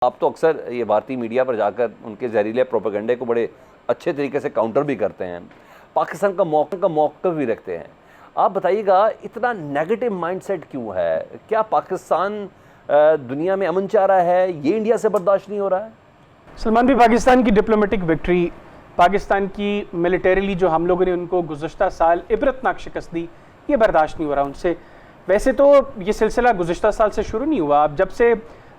आप तो अक्सर ये भारतीय मीडिया पर जाकर उनके जहरीले प्रोपेगेंडे को बड़े अच्छे तरीके से काउंटर भी करते हैं, पाकिस्तान का मौक़िफ़ भी रखते हैं। आप बताइएगा इतना नेगेटिव माइंडसेट क्यों है? क्या पाकिस्तान दुनिया में अमन चाह रहा है, ये इंडिया से बर्दाश्त नहीं हो रहा है? सलमान भी, पाकिस्तान की डिप्लोमेटिक विक्ट्री, पाकिस्तान की मिलिटरीली जो हम लोगों ने उनको गुज़श्ता साल इबरतनाक शिकस्त दी, ये बर्दाश्त नहीं हो रहा उनसे। वैसे तो ये सिलसिला गुज़श्ता साल से शुरू नहीं हुआ, अब जब से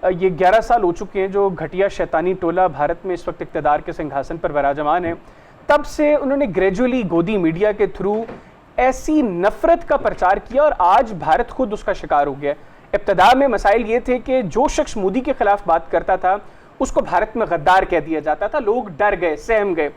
ये 11 साल हो चुके हैं जो घटिया शैतानी टोला भारत में इस वक्त इक़्तिदार के सिंहासन पर विराजमान है, तब से उन्होंने ग्रेजुअली गोदी मीडिया के थ्रू ऐसी नफ़रत का प्रचार किया और आज भारत खुद उसका शिकार हो गया। इब्तिदा में मसाइल ये थे कि जो शख्स मोदी के खिलाफ बात करता था उसको भारत में गद्दार कह दिया जाता था, लोग डर गए, सहम गए।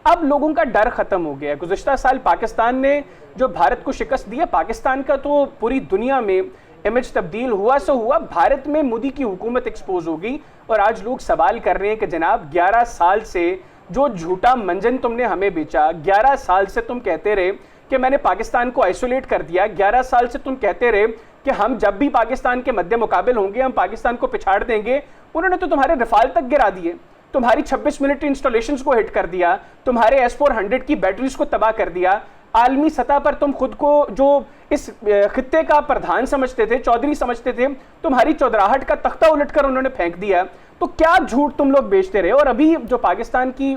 अब लोगों का डर ख़त्म हो गया। गुज़श्ता साल पाकिस्तान ने जो भारत को शिकस्त दिया, पाकिस्तान का तो पूरी दुनिया में इमेज तब्दील हुआ सो हुआ, भारत में मोदी की हुकूमत एक्सपोज हो गई। और आज लोग सवाल कर रहे हैं कि जनाब 11 साल से जो झूठा मंजन तुमने हमें बेचा, 11 साल से तुम कहते रहे कि मैंने पाकिस्तान को आइसोलेट कर दिया, 11 साल से तुम कहते रहे कि हम जब भी पाकिस्तान के मध्य मुकाबिल होंगे हम पाकिस्तान को पिछाड़ देंगे। उन्होंने तो तुम्हारे रफाल तक गिरा दिए, तुम्हारी 26 मिलिट्री इंस्टॉलेशंस को हिट कर दिया, तुम्हारे S-400 की बैटरीज को तबाह कर दिया। आलमी सतह पर तुम खुद को जो इस खित्ते का प्रधान समझते थे, चौधरी समझते थे, तुम्हारी चौधराहट का तख्ता उलटकर उन्होंने फेंक दिया। तो क्या झूठ तुम लोग बेचते रहे। और अभी जो पाकिस्तान की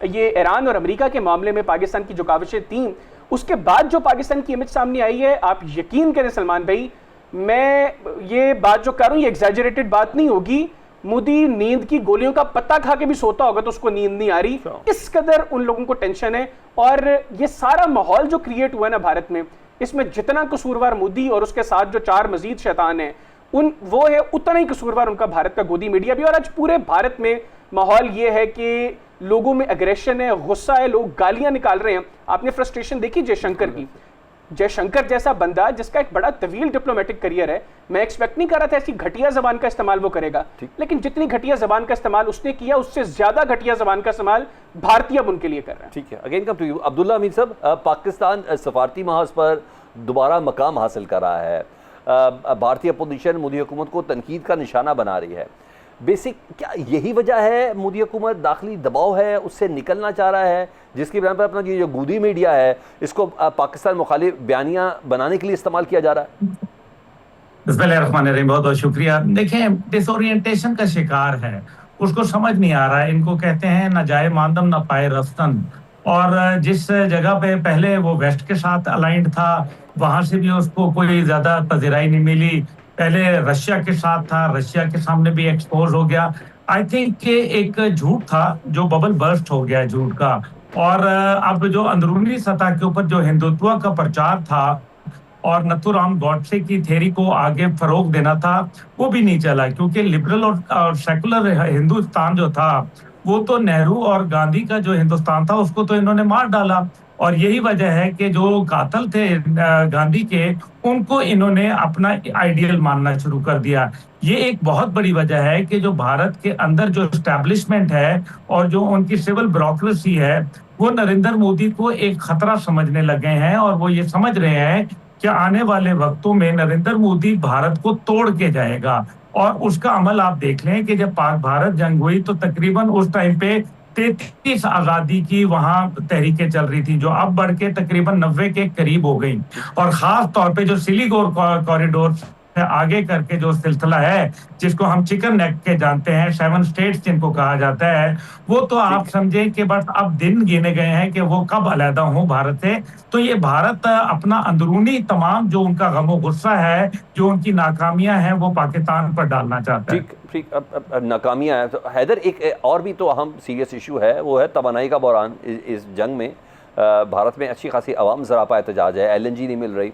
ये ईरान और अमेरिका के मामले में पाकिस्तान की जो काविशें थी, उसके बाद जो पाकिस्तान की इमेज सामने आई है, आप यकीन करें सलमान भाई, मैं ये बात जो कर रहा हूँ ये एग्जैजरेटेड बात नहीं होगी। मोदी नींद की गोलियों का पत्ता खा के भी सोता होगा तो उसको नींद नहीं आ रही, इस कदर उन लोगों को टेंशन है। और ये सारा माहौल जो क्रिएट हुआ है ना भारत में, इसमें जितना कसूरवार मोदी और उसके साथ जो 4 मजीद शैतान हैं वो है, उतना ही कसूरवार उनका भारत का गोदी मीडिया भी। और आज पूरे भारत में माहौल ये है कि लोगों में एग्रेशन है, गुस्सा है, लोग गालियां निकाल रहे हैं। आपने फ्रस्ट्रेशन देखी जयशंकर की। जयशंकर जैसा बंदा जिसका एक बड़ा तवील डिप्लोमेटिक करियर है, मैं एक्सपेक्ट नहीं कर रहा था ऐसी घटिया जबान का इस्तेमाल वो करेगा, लेकिन जितनी घटिया जबान का इस्तेमाल उसने किया उससे ज्यादा घटिया जबान का इस्तेमाल भारतीय अब उनके लिए कर रहे हैं। ठीक है, again come to you Abdullah Amir साहब। पाकिस्तान सफारती महाज पर दोबारा मकाम हासिल कर रहा है, भारतीय अपोजिशन मोदी हुकूमत को तनकीद का निशाना बना रही है। बेसिक क्या यही वजह है, मोदी हुकूमत दाखिली दबाव है, उससे निकलना चाह रहा है, जिसकी वजह पर अपना ये जो गोदी मीडिया है इसको पाकिस्तान मुखालिफ बयानियां बनाने के लिए इस्तेमाल किया जा रहा है? बिस्मिल्लाहिर्रहमानिर्रहीम, बहुत बहुत शुक्रिया। देखें, डिसोरिएंटेशन का शिकार है, उसको समझ नहीं आ रहा है। इनको कहते हैं न जाए मांदम न पाए रस्तन। और जिस जगह पे पहले वो वेस्ट के साथ अलाइंड था, वहां से भी उसको कोई ज्यादा पजीराई नहीं मिली। पहले रशिया के साथ था, रशिया के सामने भी एक्सपोज हो गया। आई थिंक कि एक झूठ था जो बबल बर्स्ट हो गया झूठ का। और अब जो अंदरूनी सतह के ऊपर जो हिंदुत्व का प्रचार था और नथुराम गॉडसे की थ्योरी को आगे फरोग देना था, वो भी नहीं चला, क्योंकि लिबरल और सेकुलर हिंदुस्तान जो था वो तो नेहरू और गांधी का जो हिंदुस्तान था उसको तो इन्होंने मार डाला। और यही वजह है कि जो कातल थे गांधी के, उनको इन्होंने अपना आइडियल मानना शुरू कर दिया। ये एक बहुत बड़ी वजह है कि जो भारत के अंदर जो एस्टैब्लिशमेंट है और जो उनकी सिविल ब्यूरोक्रेसी है, वो नरेंद्र मोदी को एक खतरा समझने लगे हैं। और वो ये समझ रहे हैं कि आने वाले वक्तों में नरेंद्र मोदी भारत को तोड़ के जाएगा। और उसका अमल आप देख लें कि जब पाक भारत जंग हुई तो तकरीबन उस टाइम पे 33 आजादी की वहां तहरीकें चल रही थी, जो अब बढ़ के तकरीबन 90 के करीब हो गई। और खास तौर पे जो सिलीगुड़ी कॉरिडोर आगे करके जो सिलसिला है, जिसको हम चिकन नेक के जानते हैं, 7 स्टेट्स जिनको कहा जाता है, वो तो आप समझे कि बस अब दिन गिने गए हैं कि वो कब अलहदा हो भारत से। तो ये भारत अपना अंदरूनी तमाम जो उनका गमो गुस्सा है, जो उनकी नाकामियां हैं, वो पाकिस्तान पर डालना चाहता है। ठीक, अब नाकामियां हैं तो हैदर, एक और भी तो अहम सीरियस इशू है, वो है तवानाई का बहरान। इस जंग में भारत में अच्छी खासी अवाम ज़रापा एहतजाज है, LNG नहीं मिल रही।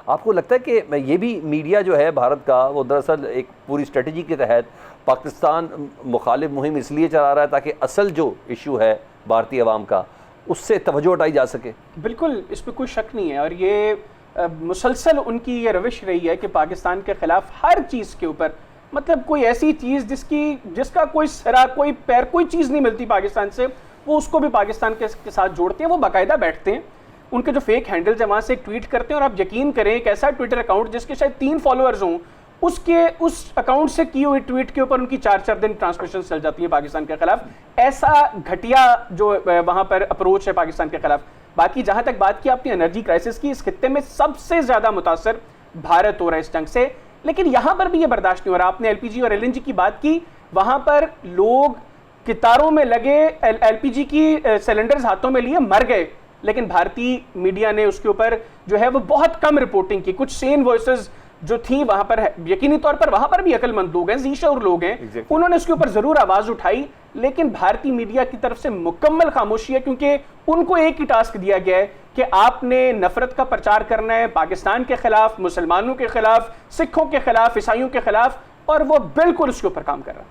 आपको लगता है कि ये भी मीडिया जो है भारत का, वो दरअसल एक पूरी स्ट्रेटजी के तहत पाकिस्तान मुखालिफ मुहिम इसलिए चला रहा है ताकि असल जो इशू है भारतीय अवाम का, उससे तवज्जो हटाई जा सके? बिल्कुल, इस पर कोई शक नहीं है। और ये मुसलसल उनकी ये रविश रही है कि पाकिस्तान के खिलाफ हर चीज़ के ऊपर, मतलब कोई ऐसी चीज़ जिसका कोई सरा, कोई पैर, कोई चीज़ नहीं मिलती पाकिस्तान से, वो उसको भी पाकिस्तान के साथ जोड़ते हैं। वो बाकायदा बैठते हैं, उनके जो फेक हैंडल्स है वहाँ से एक ट्वीट करते हैं और आप यकीन करें एक ऐसा ट्विटर अकाउंट जिसके शायद 3 फॉलोअर्स हों, उसके उस अकाउंट से किए हुए ट्वीट के ऊपर उनकी 4-4 दिन ट्रांसमिशन चल जाती है पाकिस्तान के खिलाफ। ऐसा घटिया जो वहां पर अप्रोच है पाकिस्तान के खिलाफ। बाकी जहां तक बात की आपने एनर्जी क्राइसिस की, इस खित्ते में सबसे ज्यादा मुतासर भारत हो रहा है इस जंग से, लेकिन यहां पर भी ये बर्दाश्त नहीं हो रहा। आपने एलपीजी और एलएनजी की बात की, वहां पर लोग कितारों में लगे एलपीजी की सिलेंडर्स हाथों में लिए मर गए, लेकिन भारतीय मीडिया ने उसके ऊपर जो है वो बहुत कम रिपोर्टिंग की। कुछ सेन वॉइसेस जो थी वहां पर, यकीनी तौर पर वहां पर भी अकलमंद लोग हैं, ज़ीशऊर लोग हैं, उन्होंने उसके ऊपर जरूर आवाज उठाई, लेकिन भारतीय मीडिया की तरफ से मुकम्मल खामोशी है, क्योंकि उनको एक ही टास्क दिया गया है कि आपने नफरत का प्रचार करना है पाकिस्तान के खिलाफ, मुसलमानों के खिलाफ, सिखों के खिलाफ, ईसाइयों के खिलाफ, और वो बिल्कुल उसके ऊपर काम कर रहा है।